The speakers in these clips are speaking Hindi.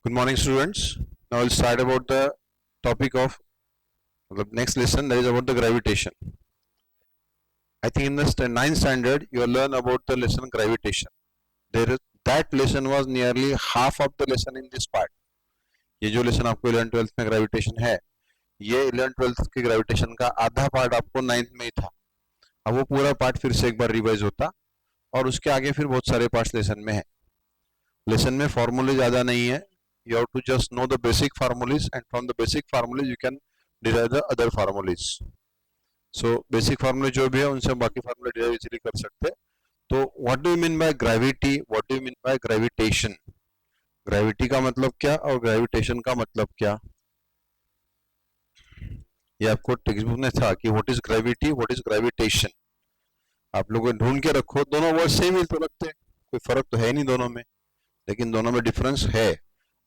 Good morning, students. Now we'll start about the topic of the next lesson, that is about the gravitation. I think in the ninth standard you will learn about the lesson gravitation. That lesson was nearly half of the lesson in this part. ये जो lesson आपको 11th-12th में gravitation है, ये 11th-12th के gravitation का आधा part आपको 9th में ही था. अब वो पूरा part फिर से एक बार revise होता और उसके आगे फिर बहुत सारे parts lesson में है. Lesson में formula ज़्यादा नहीं है. You have to just know the basic formulas, and from the basic formulas you can derive the other formulas. So basic formula जो भी है उनसे बाकी formula derive इजीली कर सकते हैं. तो what do you mean by gravity? What do you mean by gravitation? Gravity का मतलब क्या और gravitation का मतलब क्या? ये आपको टेक्स्ट बुक में था कि what is gravity, what is gravitation. आप लोगों ढूंढ के रखो, दोनों वर्ड सेम ही तो लगते हैं, कोई फर्क तो है नहीं दोनों में, लेकिन दोनों में डिफरेंस है.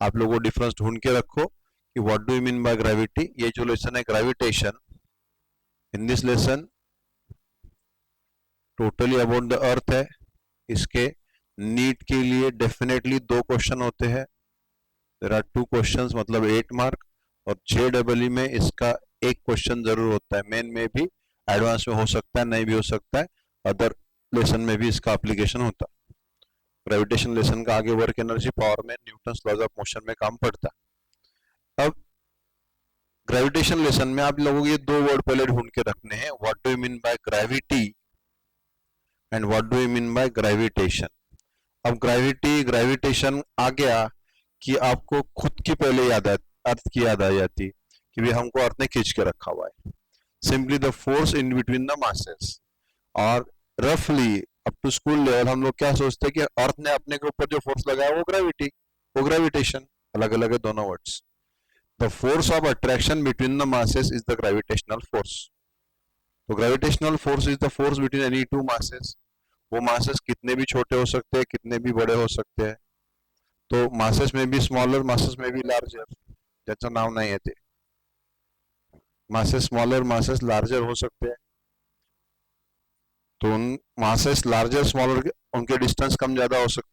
आप लोगों को डिफरेंस ढूंढ के रखो कि what do you mean by gravity. ये जो लेसन है gravitation, in this lesson totally about the earth है. इसके नीट के लिए डेफिनेटली 2 क्वेश्चन होते हैं. देयर आर 2 क्वेश्चंस, मतलब 8 मार्क. और JEE में इसका एक क्वेश्चन जरूर होता है. मेन में भी, एडवांस में हो सकता है, नहीं भी हो सकता है, अदर लेसन में भी इसका एप्लीकेशन होता है. ग्रेविटेशन लेसन का आगे वर्क एनर्जी पावर में न्यूटन्स लॉज ऑफ मोशन में काम पड़ता है. अब ग्रेविटेशन लेसन में आप लोगों को ये 2 वर्ड पहले ढूंढ के रखने हैं. What do you mean by gravity and what do you mean by gravitation. अब ग्रेविटी ग्रेविटेशन आ गया कि आपको खुद की पहले अर्थ की याद आ जाती कि भी हमको अर्थ ने खींच के रखा हुआ है. Simply the force in between the masses. और रफली अप टू स्कूल लेवल हम लोग क्या सोचते हैं कि अर्थ ने अपने के ऊपर जो फोर्स लगाया वो ग्रेविटी, वो ग्रेविटेशन. अलग अलग है दोनों words. The force of attraction between the masses is the gravitational force. तो gravitational force is the force between any 2 masses. वो मासेस कितने भी छोटे हो सकते हैं, कितने भी बड़े हो सकते हैं. तो मासेस में भी स्मॉलर, मासेस में भी लार्जर, ज्याचं नाव नाही आहे ते. मासेस स्मॉलर, मासेस लार्जर हो सकते हैं. तो उन मासेस लार्जर स्मॉलर उनके डिस्टेंस कम ज्यादा हो सकते.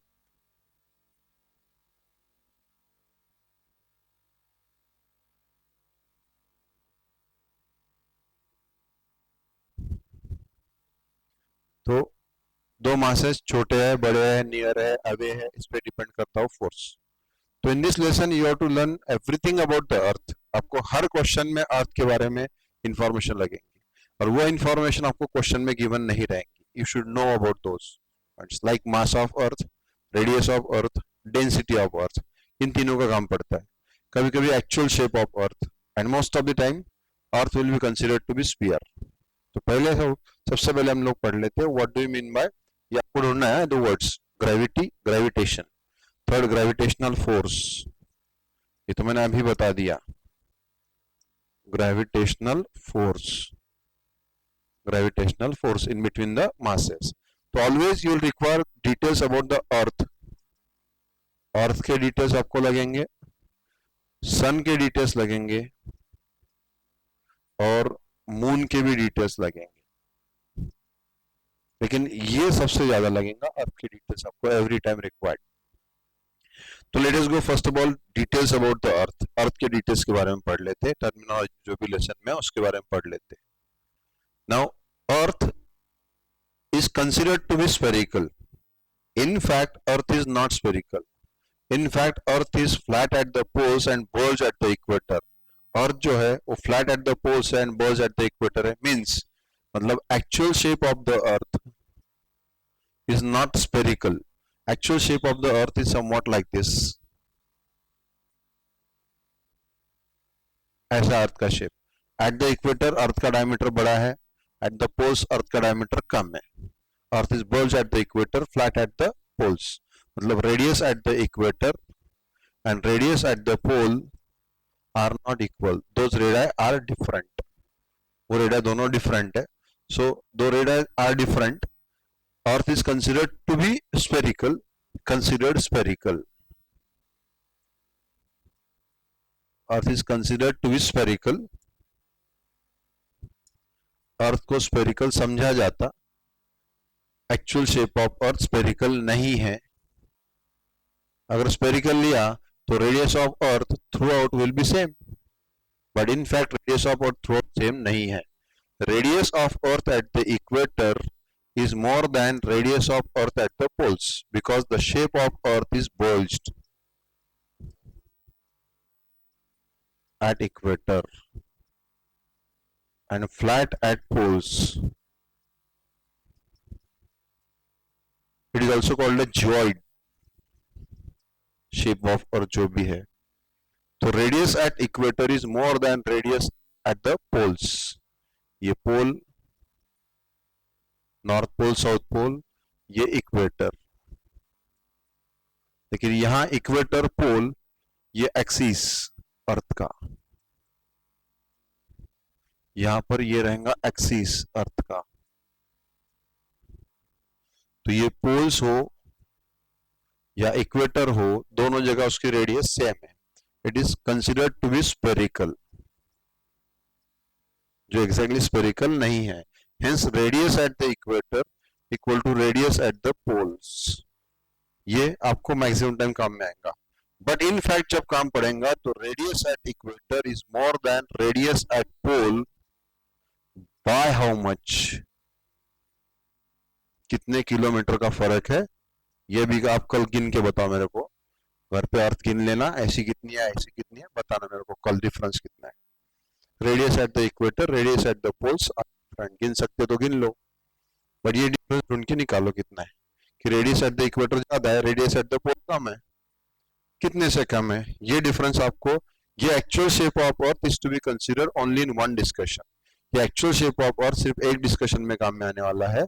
तो 2 मासेस छोटे हैं, बड़े हैं, नियर है, अवे है, इस पे डिपेंड करता हो फोर्स. तो in this lesson you have to learn everything about the earth. आपको हर क्वेश्चन में अर्थ के बारे में इंफॉर्मेशन लगेंगी और वो इंफॉर्मेशन आपको क्वेश्चन में गिवन नहीं रहेंगी. You should know about those. It's like mass of earth, radius of earth, density of earth. इन तीनों का काम पड़ता है. कभी कभी actual shape of earth, and most of the time earth will be considered to be sphere. तो पहले सबसे पहले हम लोग पढ़ लेते हैं what do you mean by. ये आपको ढूंढना है 2 words, gravity, gravitation. Third gravitational force, ये तो मैंने अभी बता दिया. Gravitational force, gravitational force in between the masses. तो always you will require details about the earth. Earth के डिटेल्स आपको लगेंगे, सन के डिटेल्स लगेंगे और मून के भी डिटेल्स लगेंगे. लेकिन ये सबसे ज्यादा लगेगा, अर्थ की डिटेल्स आपको एवरी टाइम रिक्वायर्ड. तो let us go first of all details about the earth. Earth के डिटेल्स के बारे में पढ़ लेते हैं. टर्मिनोलॉजी जो भी लेसन में उसके बारे में पढ़ लेते हैं. Now earth is considered to be spherical. In fact, Earth is not spherical. In fact, Earth is flat at the poles and bulge at the equator. Earth जो है वो flat at the poles and bulge at the equator है. Means मतलब actual shape of the Earth is not spherical. Actual shape of the Earth is somewhat like this. ऐसा अर्थ का शेप. At the equator अर्थ का डायमीटर बड़ा है, at the poles अर्थ का डायमीटर कम है. Earth is bulge at the equator, flat at the poles. मतलब radius at the equator and radius at the pole are not equal. Those radii are different. वो radii दोनों different है. So though radii are different, Earth is considered to be spherical. Considered spherical. Earth is considered to be spherical. Earth को spherical समझा जाता. Actual shape of earth spherical नहीं है. अगर स्पेरिकल लिया तो radius of earth through out will be same, but in fact radius of earth through out same नहीं है. Radius of earth at the equator is more than radius of earth at the poles because the shape of earth is bulged at equator and flat at poles. It is also called a geoid shape of earth जो भी है. तो radius at equator is more than radius at the poles. ये पोल, नॉर्थ पोल, साउथ पोल, ये इक्वेटर. लेकिन यहां इक्वेटर पोल, ये एक्सिस अर्थ का, यहां पर ये रहेगा एक्सिस अर्थ का. तो ये पोल्स हो या इक्वेटर हो, दोनों जगह उसकी रेडियस सेम है. It is considered to be spherical, जो एग्जैक्टली स्पेरिकल नहीं है. Hence radius at the equator equal to radius at the poles. ये आपको मैक्सिमम टाइम काम में आएगा. बट इन फैक्ट जब काम पड़ेगा तो radius at equator is more than radius at pole by how much. कितने किलोमीटर का फर्क है ये भी आप कल गिन के बताओ मेरे को. घर पे अर्थ गिन लेना, ऐसी कितनी है, ऐसी कितनी है, बताना मेरे को कल डिफरेंस कितना है. Radius at the equator, radius at the poles गिन सकते तो गिन लो, बट ये डिफरेंस ढूंढ के निकालो कितना है. कि रेडियस एट द इक्वेटर ज्यादा है, रेडियस एट द पोल कम है, कितने से कम है, ये डिफरेंस आपको. ये actual shape of earth is to be consider only in one discussion. ये एक्चुअल शेप ऑफ अर्थ सिर्फ एक डिस्कशन में काम में आने वाला है,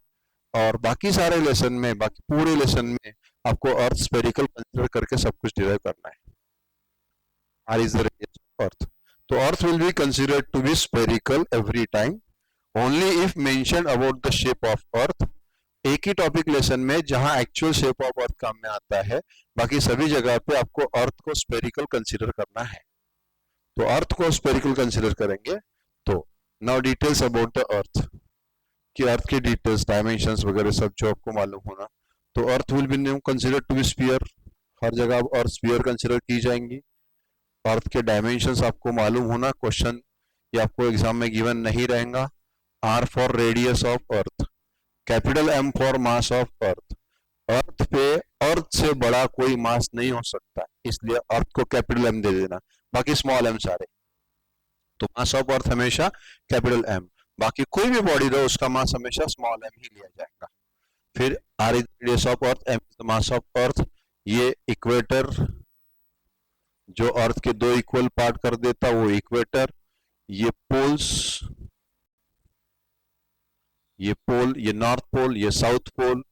और बाकी सारे लेसन में, बाकी पूरे लेसन में आपको अर्थ स्फेरिकल कंसीडर करके सब कुछ डिराइव करना है. R is the radius of earth. तो earth will be considered to be spherical every time only if mentioned about the shape of earth. एक ही टॉपिक लेसन में जहां एक्चुअल शेप ऑफ अर्थ काम में आता है, बाकी सभी जगह पे आपको अर्थ को स्फेरिकल कंसीडर करना है. तो अर्थ को स्फेरिकल कंसीडर करेंगे. तो नाउ डिटेल्स अबाउट द अर्थ, कि अर्थ की डिटेल्स, डायमेंशंस वगैरह सब जो आपको मालूम होना. तो earth will be consider to be sphere. हर जगह अर्थ स्फीयर कंसीडर की जाएंगी. अर्थ के डायमेंशंस आपको मालूम होना. क्वेश्चन ये आपको एग्जाम में गिवन नहीं रहेगा. R for radius of earth, capital M for mass of earth. अर्थ पे अर्थ से बड़ा कोई मास नहीं हो सकता, इसलिए अर्थ को कैपिटल M दे देना, बाकी स्मॉल m सारे. तो मास ऑफ अर्थ हमेशा कैपिटल M, बाकी कोई भी बॉडी रहो उसका मास हमेशा स्मॉल m ही लिया जाएगा. फिर R is radius of earth, M is the mass of earth. ये इक्वेटर जो अर्थ के दो इक्वल पार्ट कर देता वो इक्वेटर. ये पोल्स, ये पोल, ये नॉर्थ पोल, ये साउथ पोल,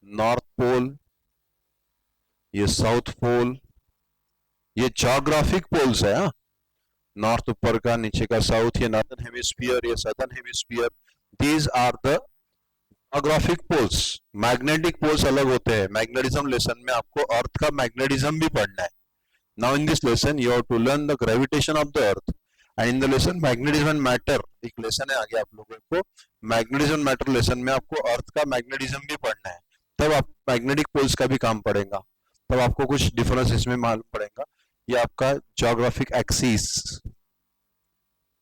नॉर्थ पोल, ये साउथ पोल, ये ज्योग्राफिक पोल्स है. नॉर्थ ऊपर का, नीचे का साउथ, ये नॉर्दर्न हेमिस्फीयर, ये southern hemisphere. These are the geographic poles. Magnetic poles अलग होते हैं. मैग्नेटिज्म लेसन में आपको अर्थ का मैग्नेटिज्म भी पढ़ना है. Now in this lesson you have to learn the gravitation of the earth and in the lesson magnetism and matter. एक लेसन है आगे आप लोगों को, मैग्नेटिज्म मैटर लेसन में आपको अर्थ का मैग्नेटिज्म भी पढ़ना है. तब आप मैग्नेटिक पोल्स का भी काम पड़ेगा, तब आपको कुछ डिफरेंस इसमें मालूम पड़ेगा. ये आपका ज्योग्राफिक एक्सिस,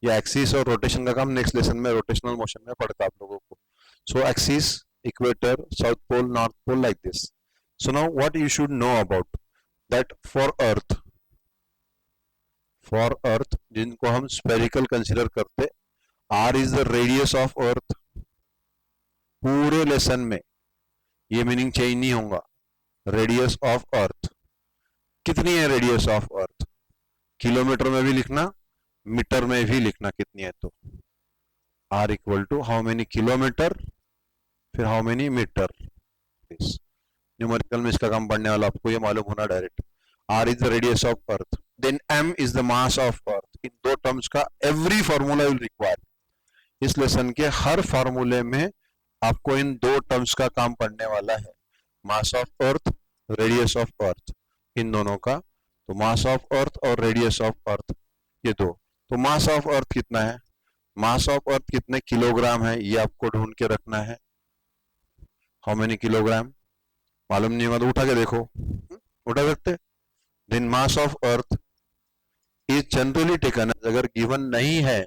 ये एक्सिस और रोटेशन का काम नेक्स्ट लेसन में रोटेशनल मोशन में पड़ता है आप लोगों को. So axis, equator, south pole, north pole, like this. So now what you should know about that. For earth जिनको हम स्फेरिकल कंसीडर करते, R is the radius of earth. पूरे लेसन में ये मीनिंग चेंज नहीं होगा. रेडियस ऑफ अर्थ कितनी है, रेडियस ऑफ अर्थ किलोमीटर में भी लिखना, मीटर में भी लिखना कितनी है. तो R equal to how many kilometre, फिर हाउ मेनी मीटर. न्यूमेरिकल में इसका काम पढ़ने वाला आपको ये मालूम होना direct. R is the radius of earth, then M is the mass of earth. इन दो टर्म्स का एवरी फॉर्मूला विल रिक्वायर. इस लेसन के हर फॉर्मूले में आपको इन दो टर्म्स का काम पड़ने वाला है. Mass of earth, radius of earth, इन दोनों का. तो मास ऑफ अर्थ और रेडियस ऑफ अर्थ ये दो. तो मास ऑफ अर्थ कितना है, मास ऑफ अर्थ कितने किलोग्राम है, ये आपको ढूंढ के रखना है. हाउ मेनी किलोग्राम मालूम नहीं होगा तो उठा के देखो. उठा सकते, then mass of earth is generally taken, अगर गिवन नहीं है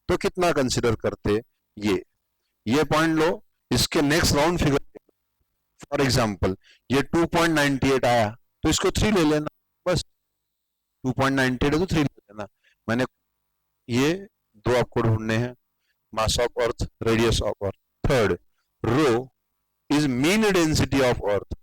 तो कितना कंसिडर करते, ये पॉइंट लो, इसके next round figure. For example ये 2.98 आया तो इसको 3 ले लेना, बस 2.98 है तो 3 ले लेना। मैंने ये दो आपको ढूंढने हैं, mass of earth, radius of earth. Third, rho is mean density of earth.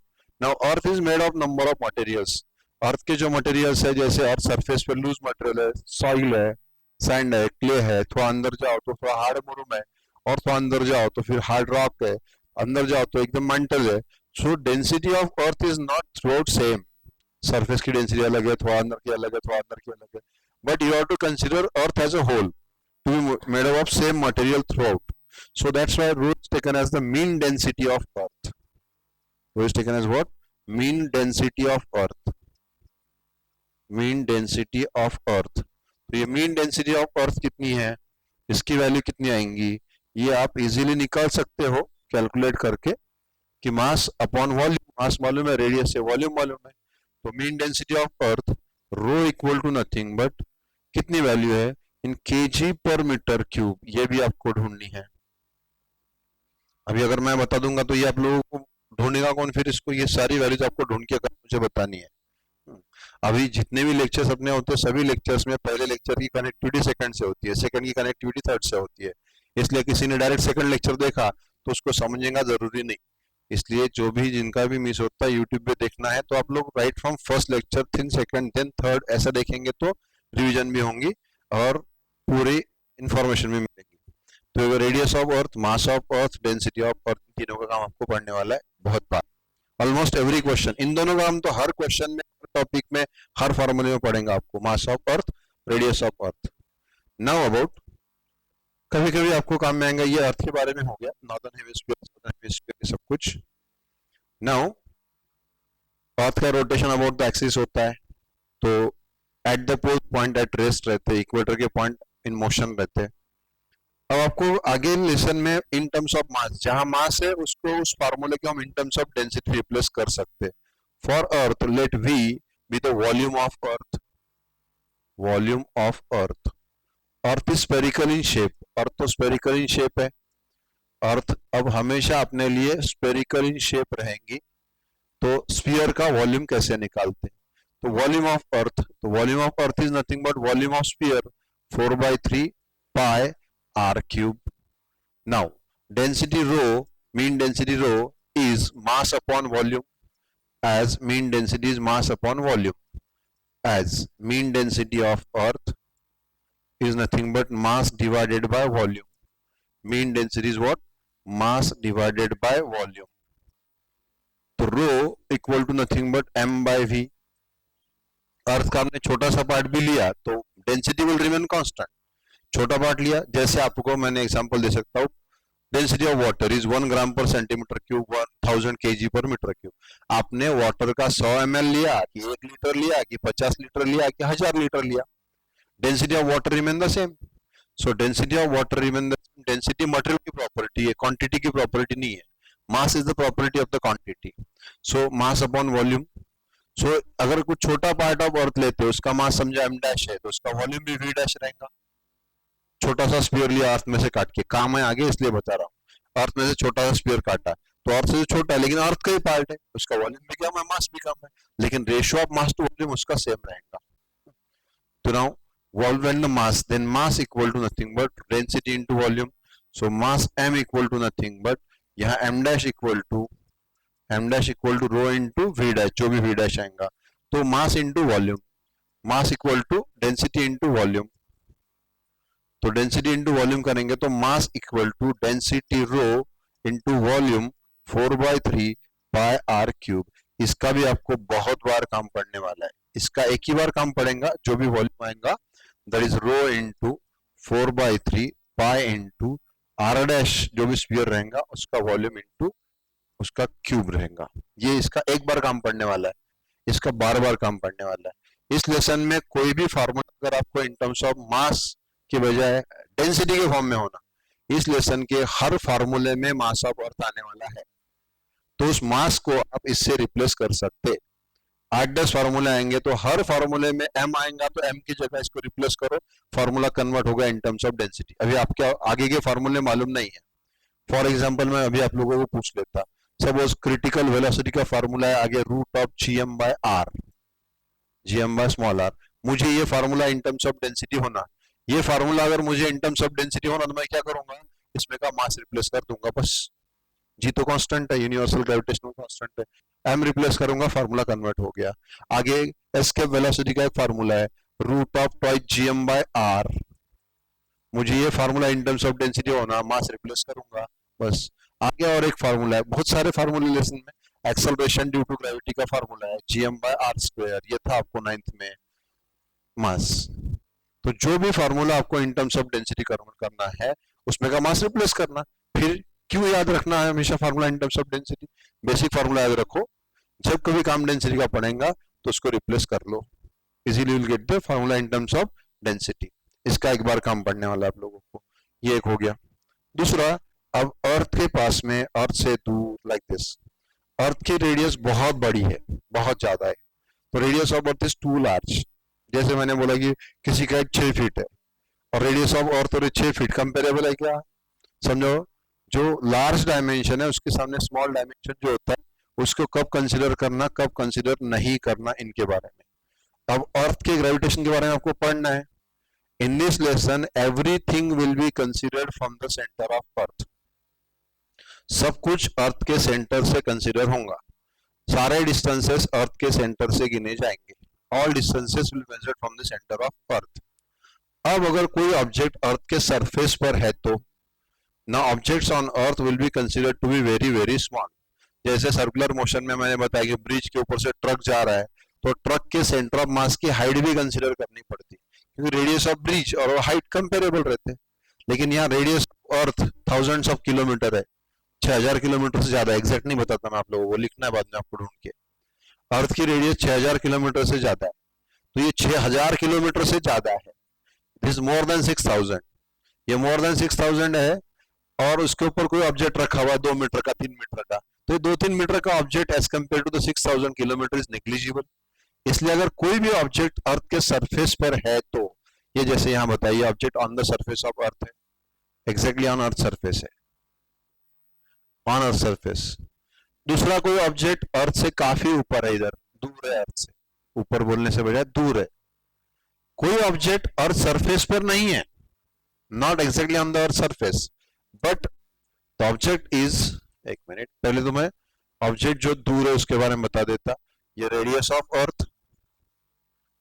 Now earth is made of number of materials, earth के जो मटेरियल्स है, जैसे अर्थ सरफेस पे लूज मटेरियल है, सॉइल है, सैंड है, क्ले है, थोड़ा अंदर जाओ तो थोड़ा हार्ड मुरुम है, और थोड़ा अंदर जाओ तो फिर हार्ड रॉक है, अंदर जाओ तो एकदम मेंटल है। सो density of earth is not throughout same, surface की डेंसिटी अलग है, थोड़ा अंदर की अलग है, थोड़ा अंदर की अलग है, but you have to consider earth as a whole to be made up of same material throughout. So that's why rho is taken as the mean density of earth. Rho is taken as what? Mean density of earth. Mean density of earth. तो ये mean density of earth कितनी है, इसकी वैल्यू कितनी आएंगी, ये आप इजीली निकाल सकते हो कैलकुलेट करके कि मास अपॉन वॉल्यूम, मास मालूम है, रेडियस से वॉल्यूम मालूम है, तो mean density of earth rho equal to nothing but कितनी वैल्यू है in KG per metre cube, ये भी आपको ढूंढनी है। अभी अगर मैं बता दूंगा तो ये आप लोगों को ढूंढेगा कौन फिर इसको, ये सारी वैल्यूज आपको ढूंढ के मुझे बतानी है। अभी जितने भी लेक्चर्स अपने होते हैं, सभी लेक्चर्स में पहले लेक्चर की कनेक्टिविटी सेकंड से होती है, सेकंड की कनेक्टिविटी थर्ड से होती है, इसलिए किसी ने डायरेक्ट सेकंड लेक्चर देखा तो उसको समझेगा जरूरी नहीं, इसलिए जो भी जिनका भी मिस होता है यूट्यूब पे देखना है तो आप लोग write from first lecture then second then third ऐसा देखेंगे तो रिवीजन भी होंगी और पूरी इंफॉर्मेशन भी मिलेगी। तो radius of earth, mass of earth, density of अर्थ, तीनों का काम आपको पढ़ने वाला है बहुत बार, ऑलमोस्ट एवरी क्वेश्चन, इन दोनों का हम तो हर क्वेश्चन में, हर टॉपिक में, हर फॉर्मूले में पढ़ेंगे आपको, मास of earth, radius of earth. Now about, कभी कभी आपको काम में आएगा, ये अर्थ के बारे में हो गया, नॉर्दर्न हेमिस्फीयर, साउदर्न हेमिस्फीयर, सब कुछ। नाउ अर्थ का रोटेशन अबाउट द एक्सिस होता है, तो at the pole point at rest रहते हैं, इक्वेटर के पॉइंट इन मोशन रहते हैं। अब आपको आगे लेसन में इन टर्म्स ऑफ मास, जहां मास है उसको, उस फार्मूले को हम in terms of density replace कर सकते हैं। For earth let V be the volume of earth, volume of earth. Earth is spherical in shape, earth तो स्फेरिकल इन शेप है, अर्थ अब हमेशा अपने लिए स्फेरिकल इन शेप रहेंगी, तो स्फीयर का वॉल्यूम कैसे निकालते हैं, तो वॉल्यूम ऑफ अर्थ, तो volume of earth is nothing but volume of sphere 4/3 pi r cube. Now density rho, mean density rho is mass upon volume, as mean density is mass upon volume, as mean density of earth is nothing but mass divided by volume. Mean density is what? Mass divided by volume. तो rho equal to nothing but m by v. अर्थ का हमने छोटा सा पार्ट भी लिया तो डेंसिटी विल रिमेन कांस्टेंट, छोटा पार्ट लिया, जैसे आपको मैंने एग्जांपल दे सकता हूँ, डेंसिटी ऑफ वाटर इज 1 ग्राम पर centimetre cube, 1000 KG per metre cube. आपने वाटर का 100 ml लिया कि 1 लीटर लिया कि 50 लीटर लिया कि 1000 लीटर लिया, density of water remain the same. So density of water remain the same, density material की प्रॉपर्टी है, क्वांटिटी की प्रॉपर्टी नहीं है, mass is the property of the quantity, so mass upon volume. So अगर कुछ छोटा पार्ट ऑफ अर्थ लेते हो, उसका मास समझा m डैश है, तो उसका वॉल्यूम भी v डैश रहेगा। छोटा सा स्पीयर लिया अर्थ में से काट के, काम है आगे इसलिए बता रहा हूँ, अर्थ में से छोटा सा स्पीयर काटा तो अर्थ से छोटा है लेकिन अर्थ का ही पार्ट है, उसका वॉल्यूम भी कम है, मास भी कम है, लेकिन ratio of mass to volume उसका सेम रहेगा। तो now volume and mass, then mass equal to nothing but density into volume, so mass m equal to nothing but यहाँ m dash equal to rho into v dash, जो भी v डैश आएगा, तो mass into volume, mass equal to density into volume, तो डेंसिटी इंटू वॉल्यूम करेंगे तो mass equal to density rho into volume 4/3 pi r cube. इसका भी आपको बहुत बार काम पड़ने वाला है, इसका एक ही बार काम पड़ेगा, जो भी वॉल्यूम आएगा that is rho into 4/3 pi into r dash, जो भी स्फीयर रहेगा उसका वॉल्यूम इंटू उसका क्यूब रहेगा। ये इसका एक बार काम पड़ने वाला है, इसका बार बार काम पड़ने वाला है। इस लेसन में कोई भी फॉर्मूला अगर आपको इन टर्म्स ऑफ मास के बजाय डेंसिटी के फॉर्म में होना, इस लेसन के हर फार्मूले में मास ऑफ अर्थ आने वाला है, तो उस मास को आप इससे रिप्लेस कर सकते, 8-10 फार्मूले आएंगे, तो हर फार्मूले में m आएगा तो m की जगह इसको रिप्लेस करो, फार्मूला कन्वर्ट होगा इन टर्म्स ऑफ डेंसिटी। अभी आपके आगे के फार्मूले मालूम नहीं है, फॉर एग्जाम्पल मैं अभी आप लोगों को पूछ लेता, सपोज क्रिटिकल वेलोसिटी का फार्मूला है आगे root of gm by R, gm by small r. मुझे ये formula in terms of density होना, ये फार्मूला अगर मुझे इन टर्म्स ऑफ डेंसिटी होना तो मैं क्या करूंगा, इसमें का मास रिप्लेस कर दूंगा बस। जी तो कांस्टेंट है, यूनिवर्सल ग्रेविटेशनल कांस्टेंट है, m रिप्लेस करूंगा, फार्मूला कन्वर्ट हो गया। आगे एस्केप वेलोसिटी का एक फार्मूला है root of twice gm by R, मुझे ये formula in terms of density होना, मास रिप्लेस करूंगा बस। आगे और एक फार्मूला है, बहुत सारे फार्मूले लेसन में, एक्सेलरेशन ड्यू टू ग्रेविटी का फार्मूला है gm बाय आर स्क्वायर, ये था आपको 9th में मास। तो जो भी फार्मूला आपको इन टर्म्स ऑफ डेंसिटी कन्वर्ट करना है उसमें का मास रिप्लेस करना। फिर क्यों याद रखना है हमेशा formula in terms of density, basic formula याद रखो, जब कभी काम डेंसिटी का पड़ेगा तो उसको रिप्लेस कर लो, easily will get the formula in terms of density. इसका एक बार काम पढ़ने वाला आप लोगों को, ये एक हो गया। दूसरा, अब अर्थ के पास में, अर्थ से दूर लाइक दिस, अर्थ की रेडियस बहुत बड़ी है, बहुत ज्यादा है, तो radius of earth is too large. जैसे मैंने बोला कि किसी का 6 फीट है और रेडियस ऑफ अर्थ और 6 फीट कंपेरेबल है क्या, समझो। जो लार्ज डायमेंशन है उसके सामने स्मॉल डायमेंशन जो होता है उसको कब कंसिडर करना, कब कंसिडर नहीं करना, इनके बारे में। अब अर्थ के ग्रेविटेशन के बारे में आपको पढ़ना है। इन this lesson everything will be considered from the centre of अर्थ, सब कुछ अर्थ के सेंटर से कंसिडर होगा, सारे डिस्टेंसेस अर्थ के सेंटर से गिने जाएंगे, all distances will measured from the centre of earth. अब अगर कोई ऑब्जेक्ट अर्थ के सरफेस पर है तो ना objects on earth will be considered to be very very small. जैसे सर्कुलर मोशन में मैंने बताया कि ब्रिज के ऊपर से ट्रक जा रहा है तो ट्रक के सेंटर ऑफ मास की हाइट भी कंसिडर करनी पड़ती है, क्योंकि रेडियस ऑफ ब्रिज और हाइट कंपेरेबल रहते हैं। लेकिन यहाँ radius of earth thousands of kilometre है, 6000 किलोमीटर से ज्यादा, एग्जैक्ट नहीं बताता मैं आप लोगों को, लिखना है बाद में आपको ढूंढ के। अर्थ की रेडियस 6000 किलोमीटर से ज्यादा है, तो ये 6000 किलोमीटर से ज्यादा है, दिस मोर देन 6000, ये मोर देन 6000 है, और उसके ऊपर कोई ऑब्जेक्ट रखा हुआ 2 मीटर का, 3 मीटर का, तो ये 2-3 मीटर का object as compare to the 6000 kilometre is negligible. इसलिए अगर कोई भी ऑब्जेक्ट अर्थ के सरफेस पर है तो ये, जैसे यहाँ बताइए, object on the surface of अर्थ है, एग्जैक्टली ऑन अर्थ सरफेस है, ऑन अर्थ सरफेस। दूसरा, कोई ऑब्जेक्ट अर्थ से काफी ऊपर है, इधर दूर है, अर्थ से ऊपर बोलने से बजाय दूर है। कोई ऑब्जेक्ट अर्थ सरफेस पर नहीं है, not exactly on the earth surface, but the object is, एक मिनट, पहले तो मैं ऑब्जेक्ट जो दूर है उसके बारे में बता देता। ये रेडियस ऑफ अर्थ,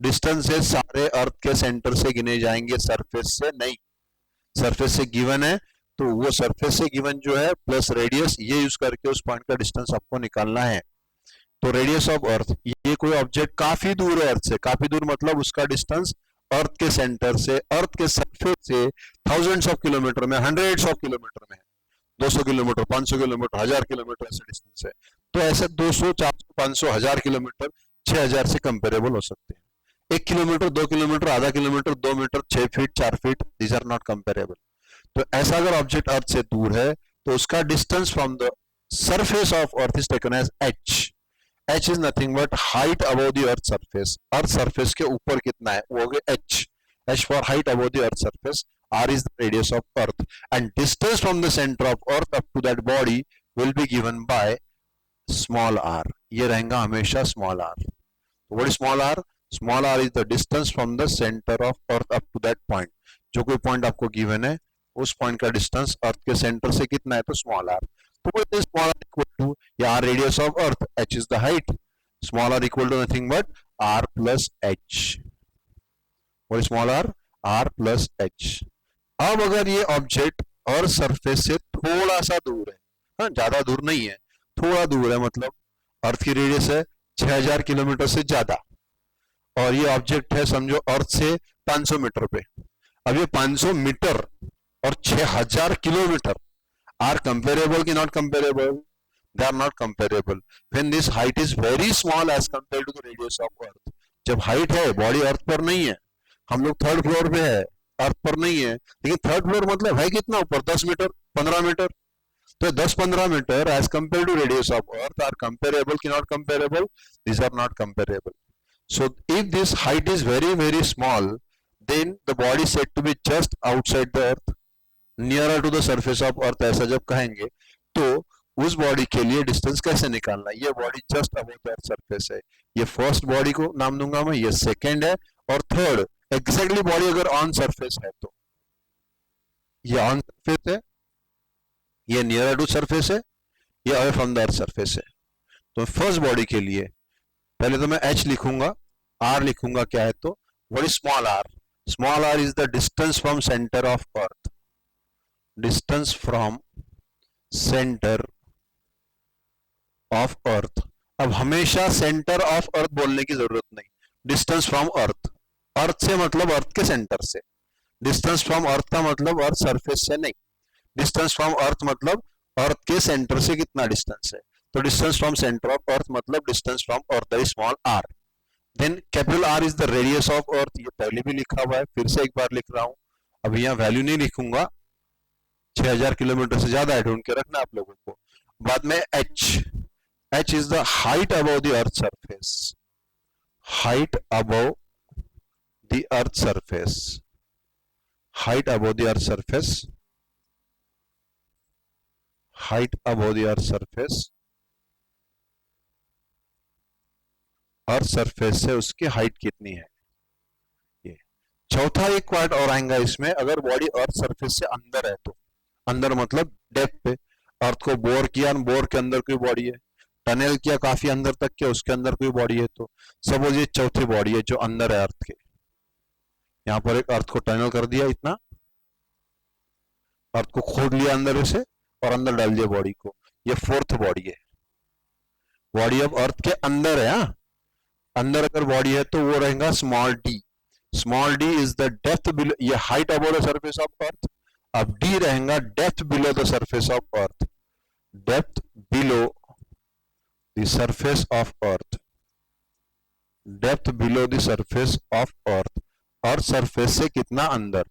डिस्टेंसेस सारे अर्थ के सेंटर से गिने जाएंगे, सरफेस से नहीं। सरफेस से गिवन है तो वो सरफेस से गिवन जो है प्लस रेडियस, ये यूज करके उस पॉइंट का डिस्टेंस आपको निकालना है। तो रेडियस ऑफ अर्थ, ये कोई ऑब्जेक्ट काफी दूर है अर्थ से, काफी दूर मतलब उसका डिस्टेंस अर्थ के सेंटर से, अर्थ के सरफेस से थाउजेंड्स ऑफ किलोमीटर में, हंड्रेड्स ऑफ किलोमीटर में, 200 किलोमीटर, 500 किलोमीटर, 1000 किलोमीटर ऐसे डिस्टेंस है। तो ऐसे 200, 400, 500, 1000 किलोमीटर 6000 से कंपेरेबल हो सकते हैं। 1 किलोमीटर, 2 किलोमीटर, आधा kilometre, 2 metre, 6 feet, 4 feet, these are not comparable. तो ऐसा अगर ऑब्जेक्ट अर्थ से दूर है तो उसका distance from the surface of earth is taken as h। h is nothing but height above the earth surface, earth surface के ऊपर कितना है वो हो गया h, h for height above the earth surface, r is the radius of earth, and distance from the center of earth up to that body will be given by small r, ये रहेगा हमेशा small r। तो what is small r? Small r is the distance from the center of earth up to that point, जो कोई पॉइंट आपको गिवन है उस पॉइंट का डिस्टेंस अर्थ के सेंटर से कितना है तो स्मॉल r। तो what is small r equal to, या r radius of earth, h is the height, small r equal to nothing but r plus h। what is small r? r plus h। अब अगर ये ऑब्जेक्ट और सरफेस से थोड़ा सा दूर है, हाँ ज्यादा दूर नहीं है, थोड़ा दूर है, मतलब अर्थ की रेडियस है 6000 किलोमीटर से ज्यादा, और ये ऑब्जेक्ट है समझो अर्थ से 500 मीटर पे। अब ये 500 मीटर और 6000 किलोमीटर आर कंपेरेबल कि not comparable? They are not comparable when this height is very small as compare to the radius of earth. जब हाइट है, बॉडी अर्थ पर नहीं है, हम लोग 3rd फ्लोर पे है, अर्थ पर नहीं है, लेकिन 3rd फ्लोर मतलब है कितना ऊपर, 10 मीटर, 15 मीटर, तो 10-15 metre as compare to radius of earth are comparable कि not comparable? These are not comparable. So if this height is very very small, then the body is said to be just outside the earth, nearer to the surface of earth. ऐसा जब कहेंगे तो उस बॉडी के लिए डिस्टेंस कैसे निकालना? ये body just above the earth surface है, ये फर्स्ट बॉडी को नाम दूंगा मैं, ये सेकेंड है, और थर्ड एग्जैक्टली बॉडी अगर ऑन सरफेस है तो ये ऑन सरफेस है, ये नियर टू सरफेस है, ये away from the earth surface है. तो फर्स्ट बॉडी के लिए पहले तो मैं h लिखूंगा, r लिखूंगा क्या है तो what is small r? Small r is the distance from centre of earth, distance from centre of earth. अब हमेशा सेंटर ऑफ अर्थ बोलने की जरूरत नहीं, डिस्टेंस फ्रॉम अर्थ, अर्थ से मतलब अर्थ के सेंटर से, डिस्टेंस फ्रॉम अर्थ का मतलब अर्थ सरफेस से नहीं, डिस्टेंस फ्रॉम अर्थ मतलब अर्थ के सेंटर से कितना डिस्टेंस है. तो distance from centre of earth मतलब distance from earth that is small r. Then capital R is the radius of earth, ये पहले भी लिखा हुआ है, फिर से एक बार लिख रहा हूं. अब यहाँ वैल्यू नहीं लिखूंगा, 6000 किलोमीटर से ज्यादा है, ढूंढ के रखना आप लोगों को. बाद में h is the height above the earth surface, height above the earth surface, height above the earth surface, height above the earth surface, earth surface से उसकी हाइट कितनी है. ये चौथा एक पार्ट और आएगा इसमें, अगर बॉडी अर्थ सरफेस से अंदर है तो, अंदर मतलब डेप्थ पे, अर्थ को बोर किया, बोर के अंदर कोई बॉडी है, टनल किया काफी अंदर तक के, उसके अंदर कोई बॉडी है, तो सपोज ये चौथी बॉडी है जो अंदर है अर्थ के, यहाँ पर एक अर्थ को टनल कर दिया, इतना अर्थ को खोद लिया अंदर से और अंदर डाल दिया बॉडी को, ये फोर्थ बॉडी है. बॉडी अब अर्थ के अंदर है, हाँ अंदर अगर बॉडी है तो वो रहेगा small d. Small d is the depth below, ये height above the surface of earth. अब डी रहेगा depth below the surface of earth, depth below the surface of earth, depth below the surface of earth. Earth surface से कितना अंदर,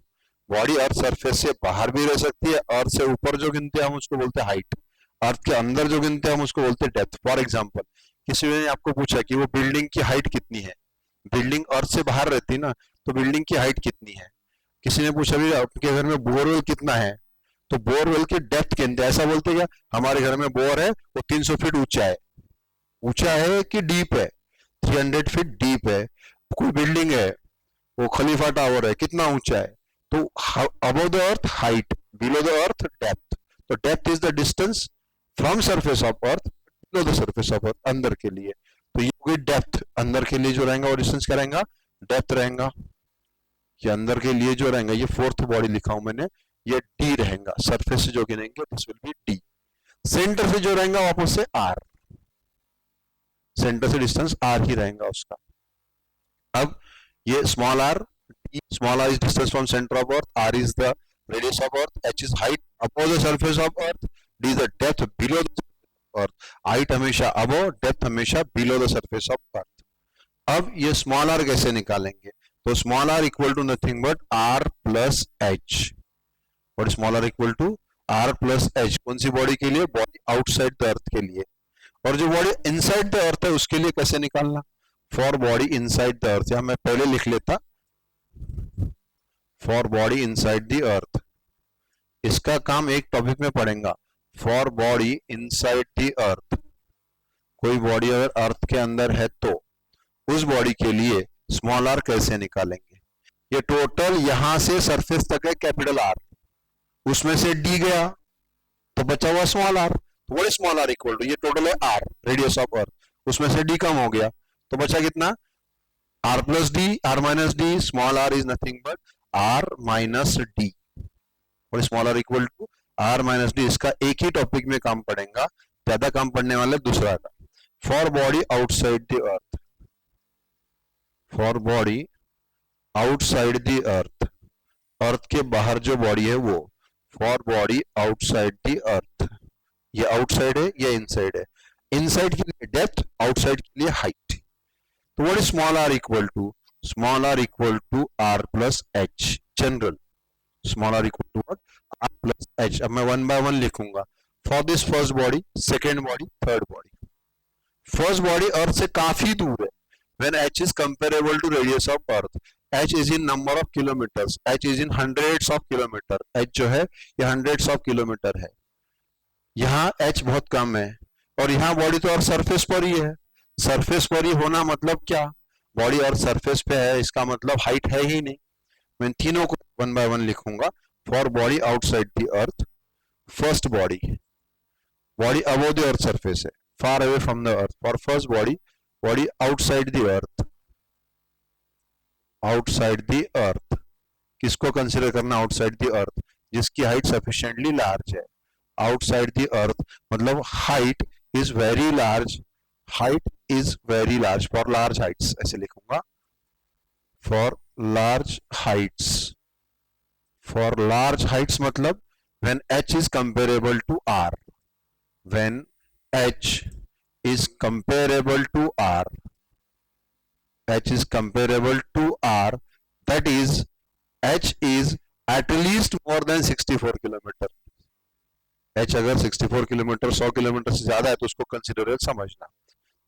बॉडी अर्थ सरफेस से बाहर भी रह सकती है, अर्थ से ऊपर जो गिनते हैं हम उसको बोलते हैं हाइट, अर्थ के अंदर जो गिनते हैं हम उसको बोलते हैं डेप्थ. फॉर एग्जांपल किसी ने आपको पूछा कि वो बिल्डिंग की हाइट कितनी है, बिल्डिंग अर्थ से बाहर रहती ना, तो बिल्डिंग की हाइट कितनी है. किसी ने पूछा भी आपके घर में बोरवेल कितना है, तो बोरवेल की डेप्थ गिनते हैं. ऐसा बोलते क्या हमारे घर में बोर है वो 300 फीट ऊंचा है, ऊंचा है कि डीप है, 300 फीट डीप है. कोई बिल्डिंग है वो खलीफा टावर है, कितना ऊंचा है, तो above the earth height, below the earth depth. तो depth is the distance from surface of earth below the surface of earth, अंदर के लिए. तो ये डेप्थ अंदर के लिए जो रहेगा वो डिस्टेंस क्या रहेगा, डेप्थ रहेगा. ये अंदर के लिए जो रहेगा, ये फोर्थ बॉडी लिखा हूं मैंने, ये डी रहेगा. सरफेस से जो गिनेंगे this will be d. Centre से जो रहेगा वापस से आर, सेंटर से डिस्टेंस आर ही रहेगा उसका. अब ये small r is distance from center of earth, r is the radius of earth, h is height above the surface of earth, d is the depth below the surface of earth. height हमेशा above, depth हमेशा below the surface of earth. अब ये स्मॉल r कैसे निकालेंगे, तो small r equal to nothing but r plus h. What is small r equal to r plus h. कौन सी बॉडी के लिए, बॉडी आउटसाइड द अर्थ के लिए. और जो बॉडी इनसाइड द अर्थ है उसके लिए कैसे निकालना, फॉर बॉडी इनसाइड द अर्थ, या मैं पहले लिख लेता फॉर बॉडी इनसाइड द अर्थ. इसका काम एक टॉपिक में पढ़ेगा, फॉर बॉडी इनसाइड द अर्थ. कोई बॉडी अगर अर्थ के अंदर है तो उस बॉडी के लिए स्मॉल आर कैसे निकालेंगे. ये टोटल यहां से सरफेस तक है कैपिटल आर, उसमें से डी गया तो बचा हुआ स्मॉल आर. तो what is small r equal to, ये टोटल है आर रेडियस ऑफ अर्थ, उसमें से डी कम हो गया तो बचा कितना, R plus d, R minus d. Small r is nothing but R minus d. और small r equal to are minus d. इसका एक ही टॉपिक में काम पड़ेगा, ज्यादा काम पढ़ने वाला दूसरा का. For body outside the earth, for body outside the earth, earth के बाहर जो बॉडी है वो. For body outside the earth, ये आउटसाइड है, ये इनसाइड है. इनसाइड के लिए डेप्थ, आउटसाइड के लिए हाइट. तो what is small r equal to, small r equal to are plus h. General small r equal to what, R plus h. अब मैं वन बाय वन लिखूंगा. For this first body, second body, third body. First body earth से काफी दूर है। When h is comparable to radius of earth, h is in number of kilometres, h is in hundreds of kilometre, h जो है ये हंड्रेड्स ऑफ किलोमीटर है। यहाँ h बहुत कम है और यहाँ बॉडी तो और सरफेस पर ही है। सरफेस पर ही होना मतलब क्या, बॉडी और सरफेस पे है, इसका मतलब हाइट है ही नहीं। मैं तीनों को वन बाय वन लिखूंगा। For body outside the earth, first body, body above the earth surface है, far away from the earth. For first body, body outside the earth, outside the earth, किसको कंसिडर करना outside the earth, जिसकी हाइट sufficiently large है। outside the earth मतलब height is very large, height is very large, for large heights ऐसे लिखूंगा, for large heights, for large heights मतलब when h is comparable to r, when h is comparable to r, h is comparable to r, that is h is at least more than 64 kilometre. h अगर 64 किलोमीटर 100 किलोमीटर से ज्यादा है तो उसको कंसिडर समझना,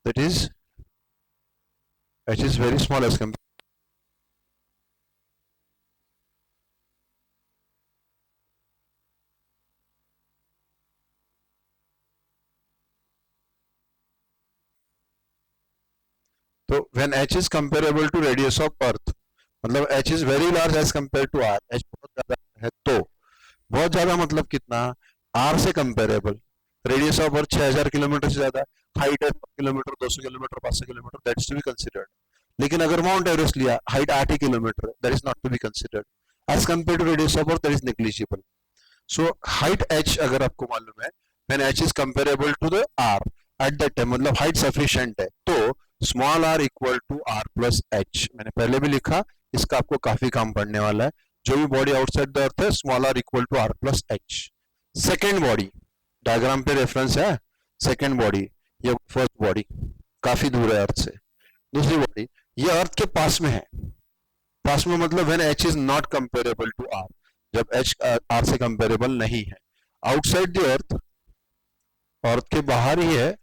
that is h is very small as compared। तो when h is comparable to radius of earth मतलब h is very large as compared to r, h बहुत ज्यादा है, तो बहुत ज्यादा मतलब कितना, r से comparable, radius of earth 6000 kilometre से ज्यादा, हाइट है 100 kilometre, 200 kilometre, 500 kilometre, that is to be considered. लेकिन अगर माउंट एवरेस्ट लिया, हाइट 8 ही kilometre, that is not to be considered as compare to radius of earth, that is negligible. So height h अगर आपको मालूम है, when h is comparable to the r at that time मतलब हाइट सफिशिएंट है, तो small r equal to r plus h, मैंने पहले भी लिखा, इसका आपको काफी काम पड़ने वाला है। जो भी बॉडी आउटसाइड द अर्थ है, small r equal to r plus h। Second body, diagram पे रेफरेंस है, सेकेंड बॉडी, ये फर्स्ट बॉडी काफी दूर है अर्थ से। दूसरी बॉडी ये अर्थ के पास में है, पास में मतलब when h is not comparable to r, जब h r से कंपेरेबल नहीं है। आउटसाइड द अर्थ, अर्थ के बाहर ही है,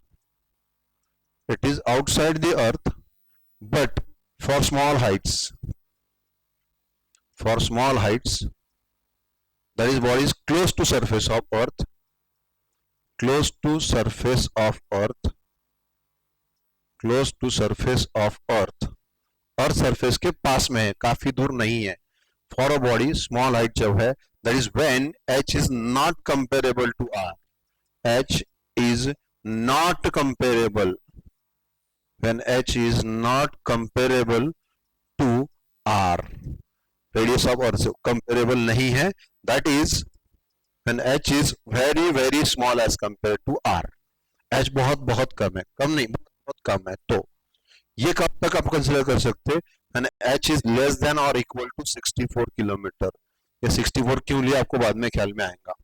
it is outside the earth but for small heights, for small heights, that is body is close to surface of earth, close to surface of earth, close to surface of earth, earth surface के पास में है, काफी दूर नहीं है। for a body small height जब है, that is when h is not comparable to r, h is not comparable, when h is not comparable to r, radius of अर्थ से कंपेरेबल नहीं है, that is when h is very very small as compared to r, h बहुत बहुत कम है, कम नहीं बहुत कम है, तो ये कब तक आप कंसीडर कर सकते हैं, when h is less than or equal to 64 kilometre. ये 64 क्यों लिया आपको बाद में ख्याल में आएगा,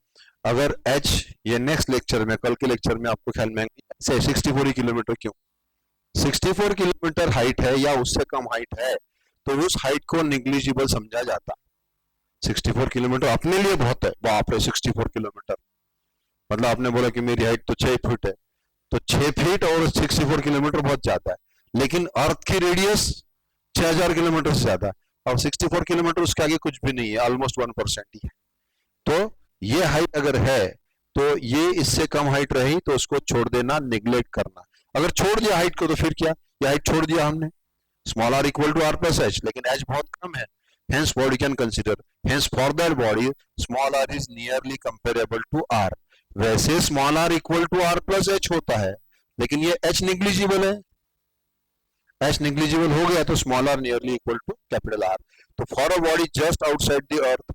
अगर h ये नेक्स्ट लेक्चर में, कल के लेक्चर में आपको ख्याल में आएंगे 64 किलोमीटर क्यों, 64 किलोमीटर हाइट है या उससे कम हाइट है तो उस हाइट को निग्लिजिबल समझा जाता। 64 किलोमीटर अपने लिए बहुत है, बाप रे 64 किलोमीटर मतलब आपने बोला कि मेरी हाइट तो 6 फीट है, तो 6 फीट और 64 किलोमीटर बहुत ज्यादा है, लेकिन अर्थ की रेडियस 6000 किलोमीटर से ज्यादा और 64 किलोमीटर उसके आगे कुछ भी नहीं है, ऑलमोस्ट 1% ही है। तो ये हाइट अगर है तो ये इससे कम हाइट रही तो उसको छोड़ देना, निग्लेक्ट करना। अगर छोड़ दिया हाइट को तो फिर क्या, ये हाइट छोड़ दिया हमने, small r equal to r plus h, लेकिन h बहुत कम है, hence body can consider, hence for that body small r is nearly comparable to r। वैसे small r equal to r plus h होता है, लेकिन ये h निग्लिजिबल है, h निग्लिजिबल हो गया तो small r nearly equal to capital R। तो for a body just outside the earth,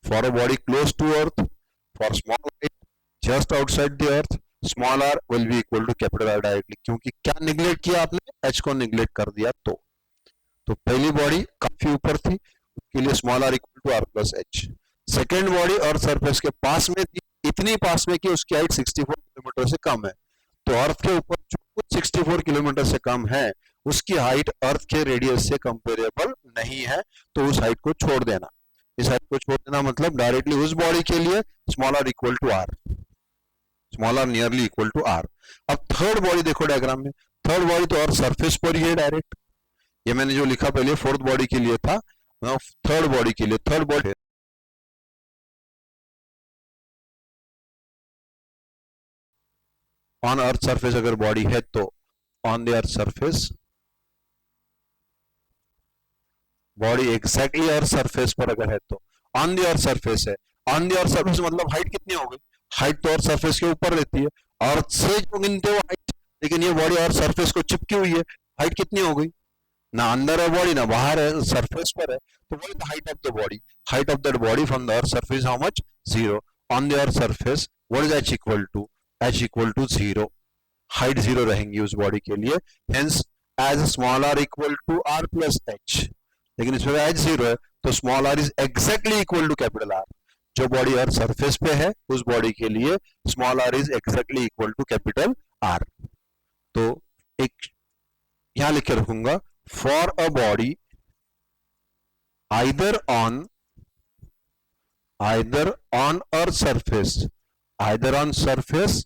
for a body close to earth, for small height just outside the earth, small r will be equal to capital R directly, क्योंकि क्या निग्लेक्ट किया आपने, h को निग्लेक्ट कर दिया। तो पहली बॉडी काफी ऊपर थी, उसके लिए small r equal to r plus h। Second body earth surface के पास में थी, इतनी पास में कि उसकी हाइट 64 किलोमीटर से कम है, तो अर्थ के ऊपर जो कुछ 64 किलोमीटर से कम है उसकी हाइट अर्थ के रेडियस से कंपेरेबल नहीं है, तो उस हाइट को छोड़ देना। इस हाइट को छोड़ देना मतलब डायरेक्टली उस बॉडी के लिए small r equal to r, small r nearly equal to r. अब थर्ड बॉडी देखो डायग्राम में, थर्ड बॉडी तो अर्थ सरफेस पर ही है डायरेक्ट, ये मैंने जो लिखा पहले फोर्थ बॉडी के लिए था, थर्ड बॉडी के लिए, third body on earth surface अगर बॉडी है तो on the earth surface, body exactly earth surface पर अगर है तो ऑन द अर्थ सरफेस है। ऑन द अर्थ सरफेस मतलब हाइट कितनी हो गई, हाइट तो अर्थ सरफेस के ऊपर रहती है, अर्थ से जो गिनते हो हाइट, लेकिन ये बॉडी अर्थ सरफेस को चिपकी हुई है, हाइट कितनी हो गई, ना अंदर है बॉडी ना बाहर है, सरफेस पर है, तो वही the height of the body, height of that body from the earth surface how much, 0 on the earth surface, what is h equal to, h equal to 0, height 0 रहेंगी उस बॉडी के लिए, hence as small r equal to are plus h, लेकिन इसमें एच 0 है तो small r is exactly equal to capital R, जो बॉडी अर्थ सरफेस पे है उस बॉडी के लिए small r is exactly equal to capital R. तो एक यहां लिख के रखूंगा, for a body either on earth surface, either on surface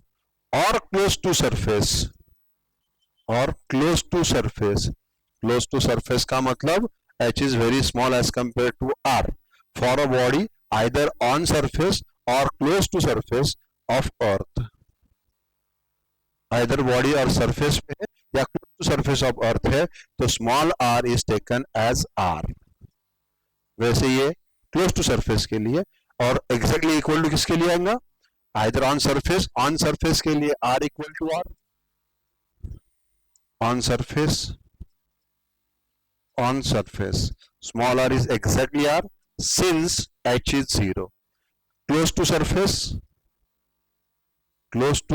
और क्लोज टू सरफेस, और close to surface, close to surface का मतलब h is very small as compared to r, for a body either on surface or close to surface of earth, either body और surface पे है या close to surface of earth है तो small r is taken as r, वैसे ये close to surface के लिए, और exactly equal to किसके लिए आएगा, either on surface के लिए r equal to r, on surface small r is exactly r since h is 0, close to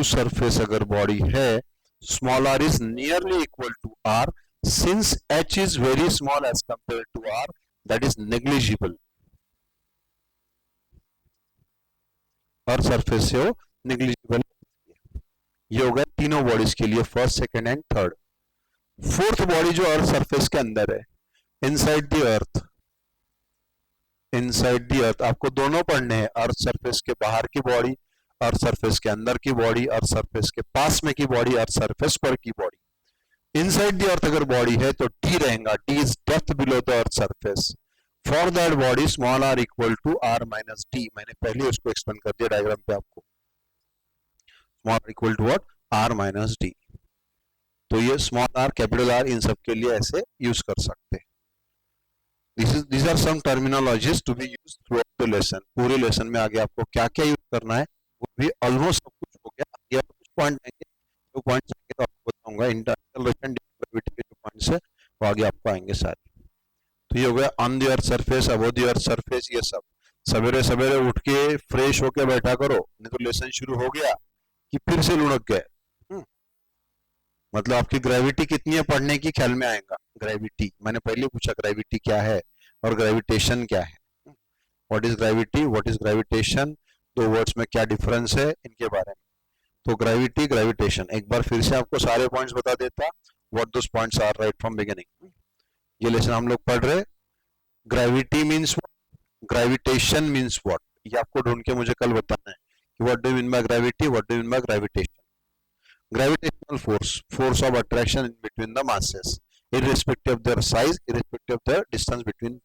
surface अगर बॉडी है small r is nearly equal to r since h is very small as compared to r, that is negligible, और सरफेस से वो negligible, ये होगा तीनों बॉडीज के लिए, first second and third. Fourth body जो अर्थ सरफेस के अंदर है, inside the earth, inside the earth आपको दोनों पढ़ने हैं, अर्थ सरफेस के बाहर की बॉडी, अर्थ सरफेस के अंदर की बॉडी, अर्थ सरफेस के पास में की बॉडी, अर्थ सरफेस पर की बॉडी। इनसाइड द अर्थ अगर बॉडी है तो डी रहेगा, d is depth below the earth surface, for that body small r equal to are minus d, मैंने पहले उसको एक्सप्लेन कर दिया डायग्राम पे आपको, small r equal to what, r minus d. तो ये स्मॉल आर कैपिटल आर इन सब के लिए ऐसे यूज कर सकते हैं। these are some terminologies to be used throughout the lesson, पूरे लेसन में आगे आपको क्या क्या यूज करना है वो भी ऑलमोस्ट सब कुछ हो गया, आगे कुछ पॉइंट आएंगे, जो पॉइंट्स आएंगे तो आपको बताऊंगा, इंटरनल डेरिवेटिव के जो पॉइंट्स है वो आगे आपको आएंगे सारे। तो ये हो गया on the earth surface, above the earth surface, ये सब सवेरे सवेरे उठ के फ्रेश होके बैठा करो, नहीं तो लेसन शुरू हो गया कि फिर से लुढ़क गए, मतलब आपकी ग्रेविटी कितनी है पढ़ने की ख्याल में आएगा, ग्रेविटी मैंने पहले पूछा ग्रेविटी क्या है और ग्रेविटेशन क्या है, what is gravity, what is gravitation, दो वर्ड्स में क्या डिफरेंस है इनके बारे में। तो ग्रेविटी, ग्रेविटेशन एक बार फिर से आपको सारे पॉइंट्स बता देता, what those points are right from beginning. ये लेसन हम लोग पढ़ रहे, gravity means what, gravitation means what, ये आपको ढूंढ के मुझे कल बताना है कि what do you mean by gravity, what do you mean by gravitation. Gravitational force, force of attraction in between the masses, irrespective of their size, irrespective of the distance between।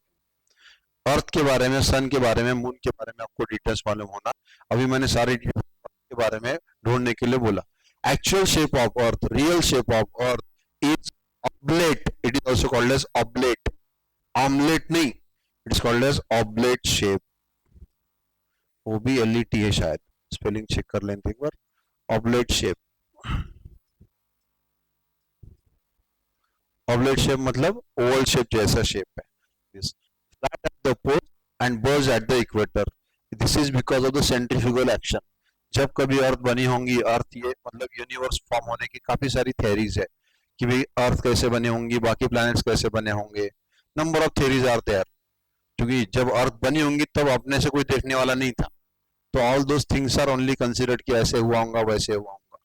अर्थ के बारे में, सन के बारे में, मून के बारे में आपको डिटेल्स मालूम होना, अभी मैंने सारे डिटेल्स के बारे में ढूंढने के लिए बोला। Actual shape of earth, real shape of earth is oblate, it is also called as oblate, omelette नहीं, it is called as oblate shape, वो भी LET है शायद, स्पेलिंग चेक कर लेते एक बार, ऑब्लेट शेप। ऑब्लेट शेप मतलब ओवल शेप जैसा शेप है, flat at the pole and bulge at the equator, this is because of the centrifugal action. जब कभी अर्थ बनी होंगी, अर्थ ये मतलब यूनिवर्स फॉर्म होने की काफी सारी थ्योरीज है कि भाई अर्थ कैसे बने होंगी, बाकी प्लैनेट्स कैसे बने होंगे, number of theories are there, क्योंकि जब अर्थ बनी होंगी तब अपने से कोई देखने वाला नहीं था, तो all those things are only considered कि ऐसे हुआ होगा वैसे हुआ होगा।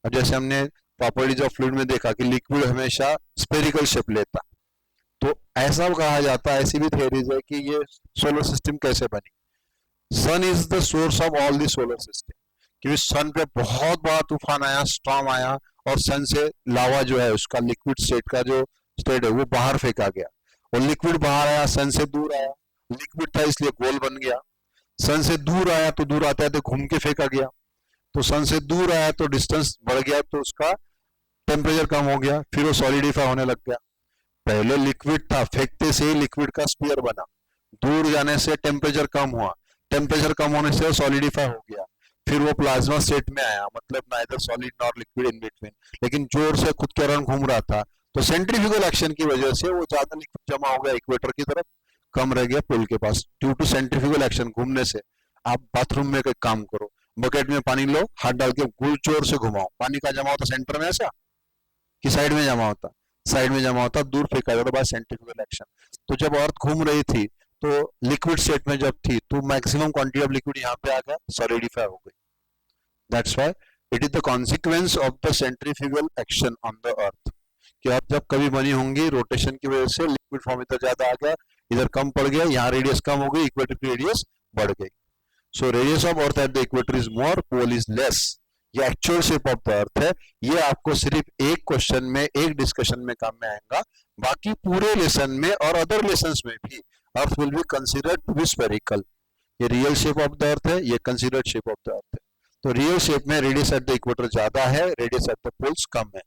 अब जैसे हमने प्रॉपर्टीज ऑफ फ्लूइड में देखा कि लिक्विड हमेशा स्फेरिकल शेप लेता, तो ऐसा कहा जाता है, ऐसी भी थ्योरीज है कि ये सोलर सिस्टम कैसे बनी, sun is the source of all the solar system, कि सन पे बहुत बड़ा तूफान आया, स्टॉर्म आया, और सन से लावा जो है उसका लिक्विड स्टेट का जो स्टेट है वो बाहर फेंका गया, और लिक्विड बाहर आया, सन से दूर आया, लिक्विड था इसलिए गोल बन गया, सन से दूर आया तो दूर आते आते घूम के फेंका गया, तो सन से दूर आया तो डिस्टेंस बढ़ गया तो उसका टेम्परेचर कम हो गया, फिर वो सॉलिडिफाई होने लग गया। पहले लिक्विड था, फेंकते से ही लिक्विड का स्पीयर बना, दूर जाने से टेम्परेचर कम हुआ, टेम्परेचर कम होने से सॉलिडिफाई हो गया, फिर वो प्लाज्मा स्टेट में आया, मतलब neither solid nor liquid in between, लेकिन जोर से खुद के अराउंड घूम रहा था, तो सेंट्रीफ्यूगल एक्शन की वजह से वो ज्यादा लिक्विड जमा हो गया इक्वेटर की तरफ, कम रह गया पोल के पास, ड्यू टू सेंट्रीफ्यूगल एक्शन घूमने से। आप बाथरूम में एक काम करो, बकेट में पानी लो, हाथ डाल के गुल जोर से घुमाओ, पानी का जमा होता सेंटर में ऐसा कि साइड में जमा होता, साइड में जमा होता, दूर फेंका जाता बाय सेंट्रीफ्यूगल एक्शन। तो जब अर्थ घूम रही थी तो लिक्विड स्टेट में जब थी तो मैक्सिमम क्वांटिटी ऑफ लिक्विड यहाँ पे आ गया, सॉलिडिफाई हो गई। That's why it is the consequence of the centrifugal action on the अर्थ, कि अब जब कभी बनी होंगी रोटेशन की वजह से लिक्विड फॉर्म इधर ज्यादा आ गया, इधर कम पड़ गया, यहाँ रेडियस कम हो गई, इक्वेटर की रेडियस बढ़ गई। So radius of earth at the equator is more, pole is less. ये actual shape of the earth है, ये आपको सिर्फ एक क्वेश्चन में, एक डिस्कशन में काम में आएगा, बाकी पूरे लेसन में और अदर लेसन्स में भी earth will be considered to be spherical. ये real shape of the earth है, ये considered shape of the earth है। तो रियल शेप में रेडियस एट द इक्वेटर ज्यादा है, रेडियस एट द पोल्स कम है।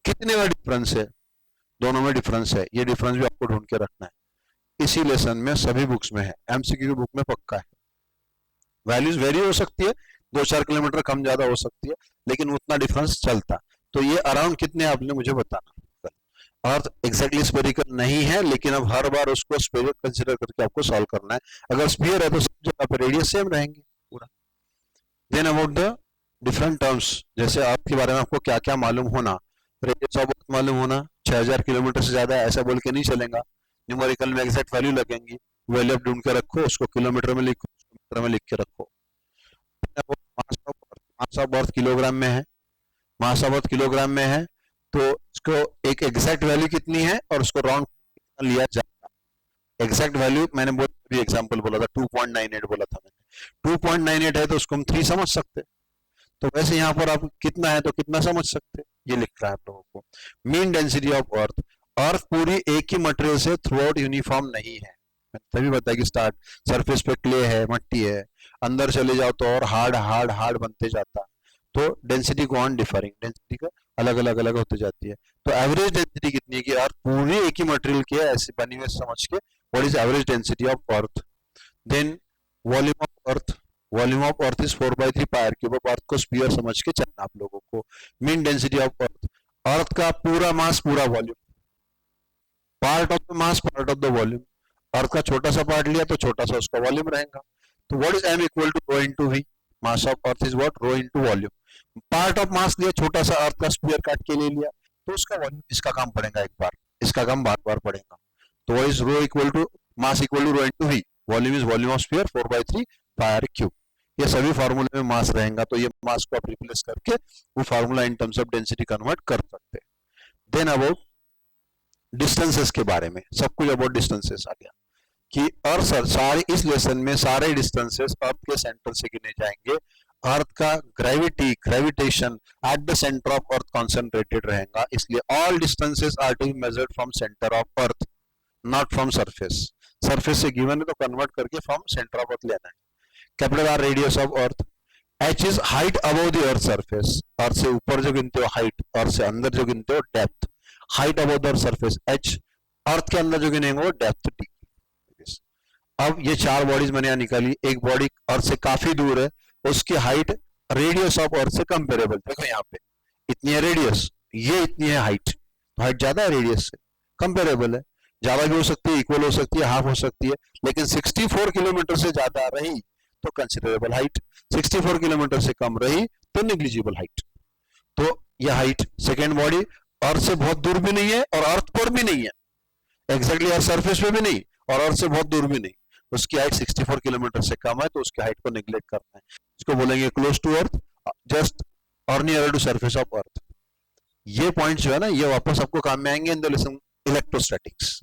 कितने में डिफरेंस है? दोनों में डिफरेंस है, ये डिफरेंस भी आपको ढूंढ के रखना है। इसी लेसन में सभी बुक्स में है, एमसीक्यू की बुक में पक्का है। वैल्यूज वेरी हो सकती है, 2-4 किलोमीटर कम ज्यादा हो सकती है, लेकिन उतना डिफरेंस चलता। तो ये अराउंड कितने आपने मुझे बताना। अर्थ एग्जैक्टली स्फेरिकल नहीं है, लेकिन अब हर बार उसको स्फेरिकल कंसीडर करके आपको सॉल्व करना है। अगर स्फीयर है तो सब जगह पे रेडियस सेम रहेंगे पूरा। Then about the different terms, जैसे अर्थ के बारे में आपको क्या क्या मालूम होना, रेडियस ऑफ अर्थ मालूम होना, 6000 किलोमीटर से ज्यादा ऐसा बोल के नहीं चलेगा, न्यूमेरिकल में एग्जैक्ट वैल्यू लगेंगी, वैल्यू ढूंढ के रखो, उसको किलोमीटर में लिखो, मीटर में लिख के रखो। मास ऑफ अर्थ किलोग्राम में है, मास ऑफ अर्थ किलोग्राम में है, तो इसको एक एग्जैक्ट वैल्यू कितनी है और उसको राउंड लिया जाता है। एग्जैक्ट वैल्यू मैंने भी एग्जांपल बोला था 2.98 बोला था मैंने, 2.98 है तो उसको हम 3 समझ सकते, तो वैसे यहाँ पर आप कितना है तो कितना समझ सकते, ये लिख रहा है आप लोगों को। मीन डेंसिटी ऑफ अर्थ, अर्थ पूरी एक ही मटेरियल से थ्रू आउट यूनिफॉर्म नहीं है, तभी बताया कि स्टार्ट सरफेस पे क्ले है, मट्टी है, अंदर चले जाओ तो और हार्ड हार्ड हार्ड बनते जाता है, तो density go on differing, density का अलग अलग अलग होते जाती है। तो एवरेज डेंसिटी कितनी है कि अर्थ पूरी एक ही मटेरियल की है ऐसी बनी हुई समझ के, what is average density of earth. Then volume of earth, volume of earth is 4/3 pi r cube of earth को स्फीयर समझ के चलना आप लोगों को। Mean density of earth, earth का पूरा मास पूरा volume, part of the mass part of the volume, earth का छोटा सा पार्ट लिया तो छोटा सा उसका वॉल्यूम रहेगा। तो what is m equal to rho into v, mass of earth is what, rho into volume. Part of mass लिया, छोटा सा अर्थ का स्फीयर काट के ले लिया तो उसका वॉल्यूम, इसका काम पड़ेगा एक बार, इसका काम बार बार पड़ेगा। तो what is rho equal to mass equal to rho into v, volume is volume of sphere 4/3 pi r cube. ये सभी फार्मूले में मास रहेगा, तो ये मास को आप रिप्लेस करके वो formula in terms of density convert कर सकते हैं। देन अबाउट डिस्टेंसेस के बारे में, सब कुछ अबाउट डिस्टेंसेस आ गया कि अर्थ सारे इस लेसन में सारे डिस्टेंसेस अर्थ के सेंटर से गिने जाएंगे। अर्थ का gravitation at the centre of earth concentrated रहेगा, इसलिए all distances are to be measured from centre of earth, not from surface. Surface से गिवन है तो कन्वर्ट करके फ्रॉम सेंटर ऑफ अर्थ लेना है। Capital R radius of earth, h is height above the earth surface, earth से ऊपर जो गिनते हो हाइट, अर्थ से अंदर जो गिनते हो depth, height above the earth surface h, earth के अंदर जो गिनेंगे वो डेप्थ डी। अब ये 4 बॉडीज मैंने यहाँ निकाली, एक बॉडी अर्थ से काफी दूर है, उसकी हाइट रेडियस ऑफ अर्थ से कंपेरेबल, देखो यहाँ पे इतनी है रेडियस, ये इतनी है हाइट, हाइट ज्यादा है रेडियस से, कंपेरेबल है, ज्यादा भी हो सकती है, इक्वल हो सकती है, हाफ हो सकती है, लेकिन 64 किलोमीटर से ज्यादा रही तो कंसिडरेबल हाइट, 64 किलोमीटर से कम रही तो निग्लिजिबल हाइट। तो यह हाइट सेकेंड बॉडी अर्थ से बहुत दूर भी नहीं है और अर्थ पर भी नहीं है, एग्जैक्टली अर्थ सरफेस पे भी नहीं और अर्थ से बहुत दूर भी नहीं, उसकी हाइट 64 किलोमीटर से कम है, तो उसकी हाइट को नेग्लेक्ट करना है, इसको बोलेंगे close to earth, just or near to surface of earth. ये पॉइंट जो है ना, ये वापस आपको काम में आएंगे in the lesson electrostatics,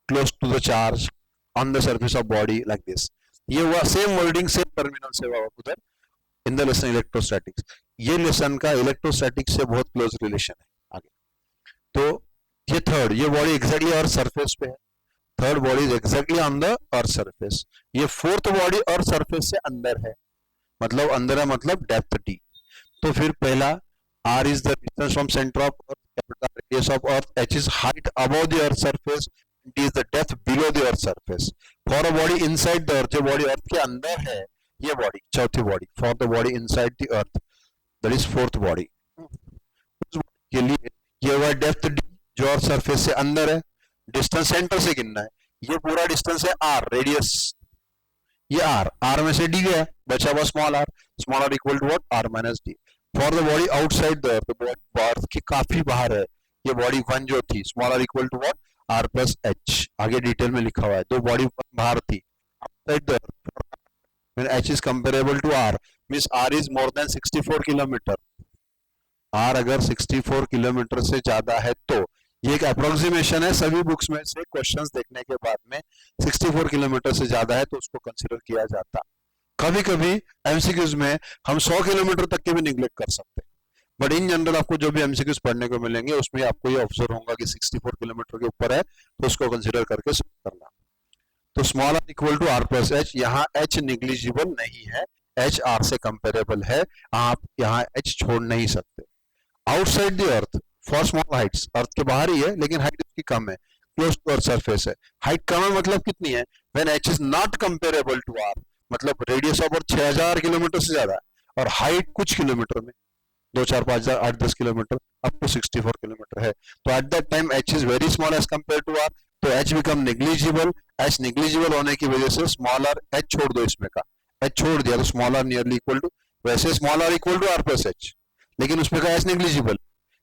close to the charge on the surface of body like this. ये हुआ सेम वर्डिंग, सेम टर्मिनल से हुआ उधर, इन द लेसन इलेक्ट्रोस्टैटिक्स। ये लेसन का इलेक्ट्रोस्टैटिक्स से बहुत क्लोज रिलेशन है आगे। तो ये थर्ड, ये बॉडी एग्जैक्टली अर्थ सरफेस पे है, third body is exactly on the earth surface. ये फोर्थ बॉडी अर्थ सरफेस से अंदर है, मतलब अंदर है मतलब डेप्थ डी। तो फिर पहला r is the distance from center of earth, capital radius of earth, h is height above the earth surface, d is the depth below the earth surface. For a body inside the earth, जो बॉडी अर्थ के अंदर है, ये बॉडी चौथी body, for the body inside the earth, that is fourth body. उस बॉडी के लिए ये हुआ डेप्थ d, जो अर्थ सरफेस से अंदर है, डिस्टेंस सेंटर से गिनना है, ये पूरा डिस्टेंस है r, रेडियस ये r में से d गया, बचा हुआ small r equal to what, r minus d। For the body outside the earth, body earth के काफी बाहर है, ये बॉडी 1 जो थी, small r equal to what, r plus h, आगे डिटेल में लिखा हुआ है। दो बॉडी बाहर थी outside the earth, when h is comparable to r means r is more than 64 kilometre. r अगर 64 किलोमीटर से ज्यादा है तो, ये एक अप्रोक्सीमेशन है, सभी बुक्स में से क्वेश्चंस देखने के बाद में 64 किलोमीटर से ज्यादा है तो उसको कंसीडर किया जाता। कभी कभी एमसीक्यूज में हम 100 किलोमीटर तक के भी निगलेक्ट कर सकते हैं, बट इन जनरल आपको जो भी एमसीक्यूज पढ़ने को मिलेंगे उसमें आपको ये ऑब्जर्व होगा कि 64 किलोमीटर के ऊपर है तो उसको कंसीडर करके सॉल्व करना। तो small r equal to r plus h, यहाँ h निग्लिजिबल नहीं है, h r से कंपेरेबल है, आप यहाँ h छोड़ नहीं सकते। Outside the earth for small heights, earth के बाहर ही है लेकिन हाइट उसकी कम है, क्लोज टू अर्थ सरफेस है, हाइट कम है मतलब कितनी है, when h is not comparable to r, मतलब रेडियस ऑफ अर्थ 6000 किलोमीटर से ज्यादा है और हाइट कुछ किलोमीटर में 2 4 5 8 10 किलोमीटर अप टू 64 किलोमीटर है, तो at that time h is very small as compare to r, तो h become negligible. h negligible होने की वजह से स्मॉल r, h छोड़ दो इसमें का, h छोड़ दिया तो small r nearly equal to, वैसे small r equal to r plus h, लेकिन उसमें का h नेग्लिजिबल,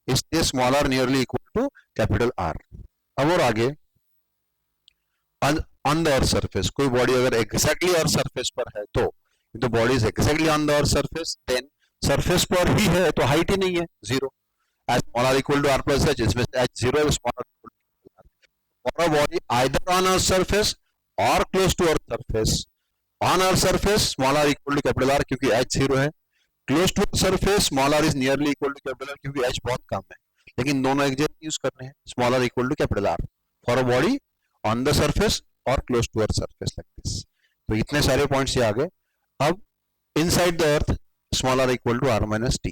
इसलिए small r nearly equal to capital R। अब और आगे ऑन द अर्थ सरफेस, कोई बॉडी अगर एग्जैक्टली अर्थ सरफेस पर है तो, the body is exactly on the earth surface, then surface पर ही है तो हाइट ही नहीं है, zero, as small r equal to r plus h, इसमें h जीरो है, small r equal to r। For a body either on earth surface और close to earth surface, on earth surface small r equal to capital R क्योंकि h जीरो है, close to surface small r is nearly equal to capital R क्योंकि h बहुत कम है, लेकिन दोनों एक जैसे यूज करने हैं, small r equal to capital R for a body on the surface और close to earth surface like this. तो इतने सारे पॉइंट्स ये आ गए। अब inside the earth small r equal to r minus t।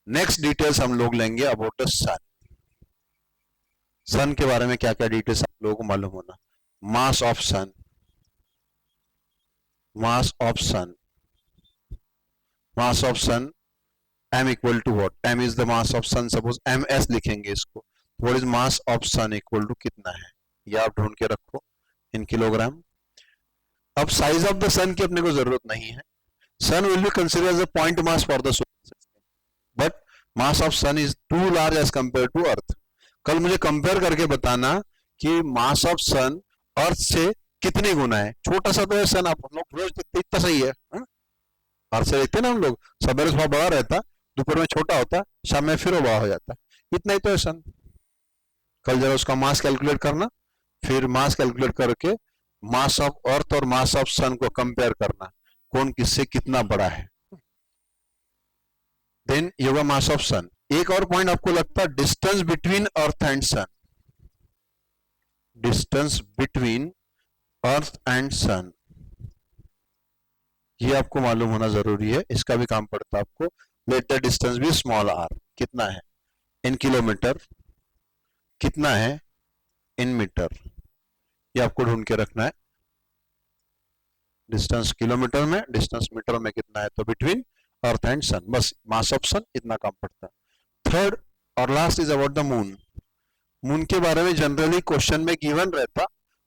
Next details हम लोग लेंगे अबाउट द सन। सन के बारे में क्या क्या डिटेल्स आप लोगों को मालूम होना, mass of sun, mass of sun, mass of sun m equal to what, m is the mass of sun, suppose ms लिखेंगे इसको, what is mass of sun equal to कितना है, ये आप ढूंढ के रखो इन किलोग्राम। अब साइज ऑफ द सन की अपने को जरूरत नहीं है, sun will be considered as a point mass for the solar system, but mass of sun is too large as compare to earth. कल मुझे कंपेयर करके बताना कि मास ऑफ सन अर्थ से कितने गुना है, छोटा सा तो है सन, आप हम लोग रोज देखते इतना सही है, अर्थ से देखते ना हम लोग, सवेरे सुबह बड़ा रहता, दोपहर में छोटा होता, शाम में फिर बड़ा हो जाता, इतना ही तो है सन। कल जरा उसका मास कैलकुलेट करना, फिर मास कैलकुलेट करके मास ऑफ अर्थ और मास ऑफ सन को कंपेयर करना, कौन किससे कितना बड़ा है, देन ये होगा मास ऑफ सन। एक और पॉइंट आपको लगता है, distance between earth and sun, distance between earth and sun, ये आपको मालूम होना जरूरी है, इसका भी काम पड़ता है आपको। Let the distance be small r, कितना है इन किलोमीटर, कितना है इन मीटर, ये आपको ढूंढ के रखना है। डिस्टेंस किलोमीटर में, डिस्टेंस मीटर में कितना है, तो बिटवीन अर्थ एंड सन, बस मास ऑफ सन इतना काम पड़ता है। थर्ड और last is about the moon. Moon के बारे में जनरली क्वेश्चन में गिवन रहता,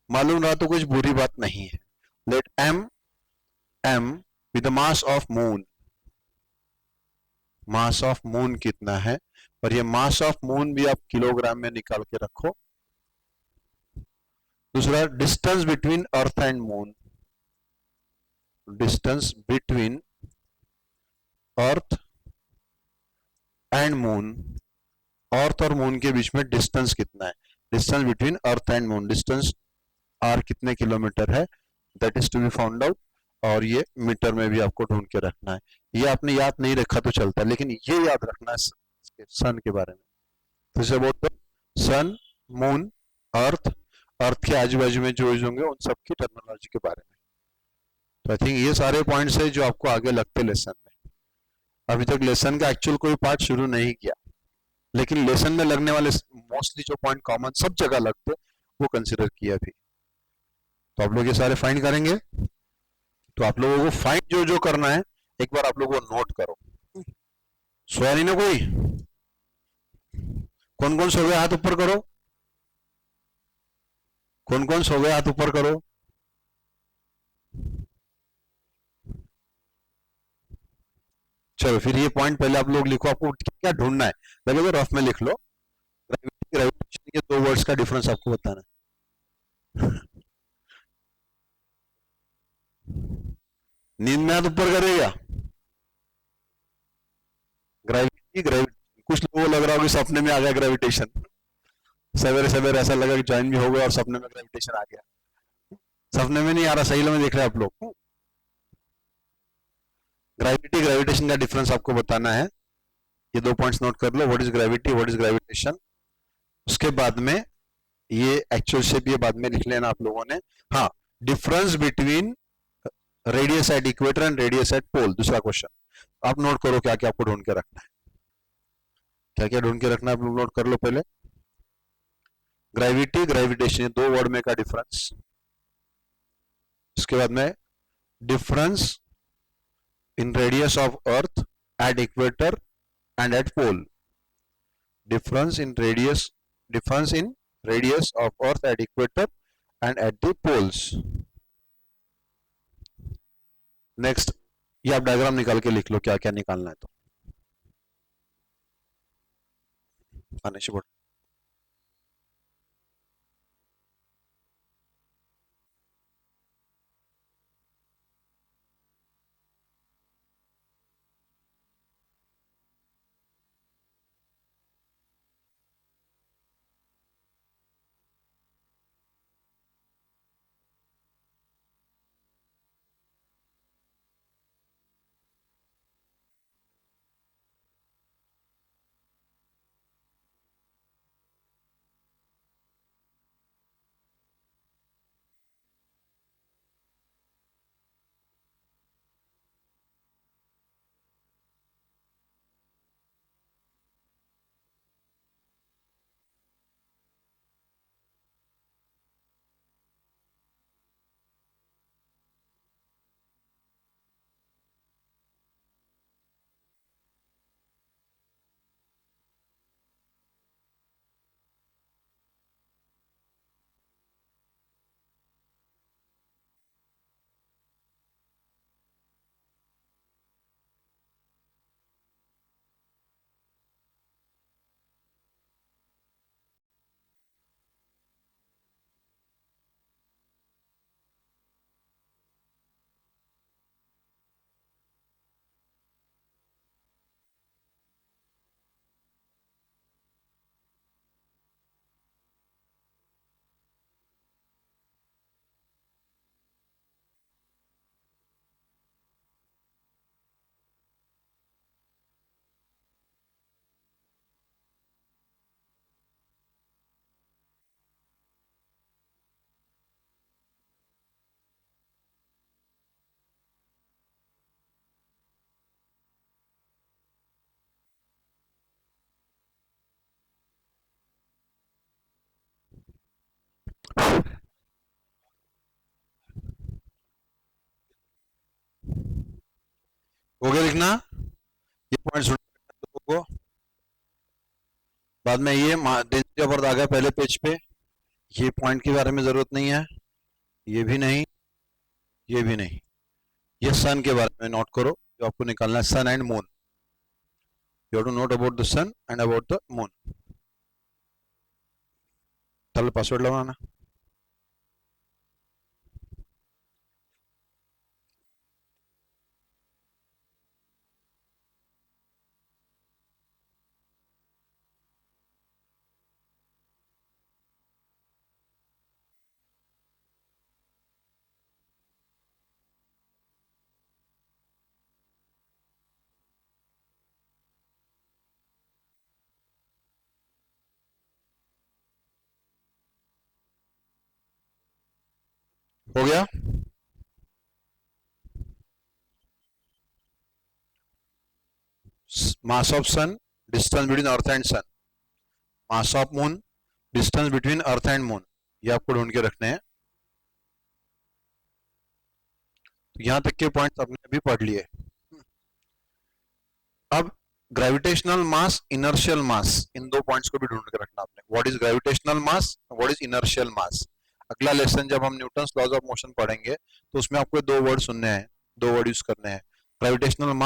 मालूम रहा तो कुछ बुरी बात नहीं है। Let m with the mass of moon, mass of moon कितना है, और ये मास ऑफ मून भी आप किलोग्राम में निकाल के रखो। दूसरा, distance between earth and moon, distance between earth and moon, अर्थ और मून के बीच में डिस्टेंस कितना है, distance between earth and moon, distance r कितने किलोमीटर है, that is to be found out, और ये मीटर में भी आपको ढूंढ के रखना है। ये आपने याद नहीं रखा तो चलता है, लेकिन ये याद रखना है सन के बारे में। तो इसे बोलते हैं सन, मून, अर्थ, अर्थ के आजू बाजू में जो होंगे उन सब की टेक्नोलॉजी के बारे में। तो आई थिंक ये सारे पॉइंट्स है जो आपको आगे लगते लेसन में। अभी तक लेसन का एक्चुअल कोई पार्ट शुरू नहीं किया, लेकिन लेसन में लगने वाले मोस्टली जो पॉइंट कॉमन सब जगह लगते वो कंसिडर किया अभी। तो आप लोग ये सारे फाइंड करेंगे। तो आप लोगों को फाइंड जो जो करना है एक बार आप लोगों को नोट करो। सोया नहीं ना कोई? कौन कौन सो गया हाथ ऊपर करो। कौन कौन सो गया हाथ ऊपर करो। चलो फिर ये पॉइंट पहले आप लोग लिखो, आपको क्या ढूंढना है पहले तो रफ में लिख लो। ग्रेविटी ग्रेविटेशन के दो वर्ड्स का डिफरेंस आपको बताना है। नींद में हाथ ऊपर करेगा। ग्रेविटी ग्रेविटी कुछ लोगों को लग रहा होगा कि सपने में आ गया ग्रेविटेशन। सवेरे सवेरे ऐसा लगा कि ज्वाइन भी हो गया और सपने में ग्रेविटेशन आ गया। सपने में नहीं आ रहा, सही में देख रहे हैं आप लोग। ग्रेविटी ग्रेविटेशन का डिफरेंस आपको बताना है। ये दो पॉइंट्स नोट कर लो, what is gravity, what is gravitation. उसके बाद में ये एक्चुअल शेप ये बाद में लिख लेना आप लोगों ने। हाँ, difference between radius at equator and radius at pole, दूसरा क्वेश्चन। आप नोट करो क्या क्या आपको ढूंढ के रखना है। क्या क्या ढूंढ के रखना है आप लोग नोट कर लो पहले। ग्रेविटी ग्रेविटेशन दो वर्ड में का डिफरेंस। उसके बाद में difference in radius of earth at equator and at pole. Difference in radius of earth at equator and at the poles. Next, ये आप डायग्राम निकाल के लिख लो क्या क्या निकालना है। तो आने से हो गया लिखना। ये पॉइंट्स लोगों को बाद में ये पर आ गया पहले पेज पे। ये पॉइंट के बारे में जरूरत नहीं है, ये भी नहीं, ये भी नहीं। ये सन के बारे में नोट करो जो आपको निकालना है, sun and moon. You have to note about the sun and about the moon. चलो पासवर्ड लगाना। हो गया? Mass of sun, distance between earth and sun, mass of moon, distance between earth and moon, ये आपको ढूंढ के रखने हैं। तो यहां तक के पॉइंट्स आपने अभी पढ़ लिए। अब ग्रेविटेशनल मास, इनर्शियल मास, इन दो पॉइंट्स को भी ढूंढ के रखना आपने। What is gravitational mass, what is inertial mass. अगला लेसन जब हम न्यूटन्स लॉज ऑफ मोशन पढ़ेंगे तो उसमें आपको दो वर्ड सुनने हैं, दो वर्ड यूज करने हैं, ग्रेविटेशनल मास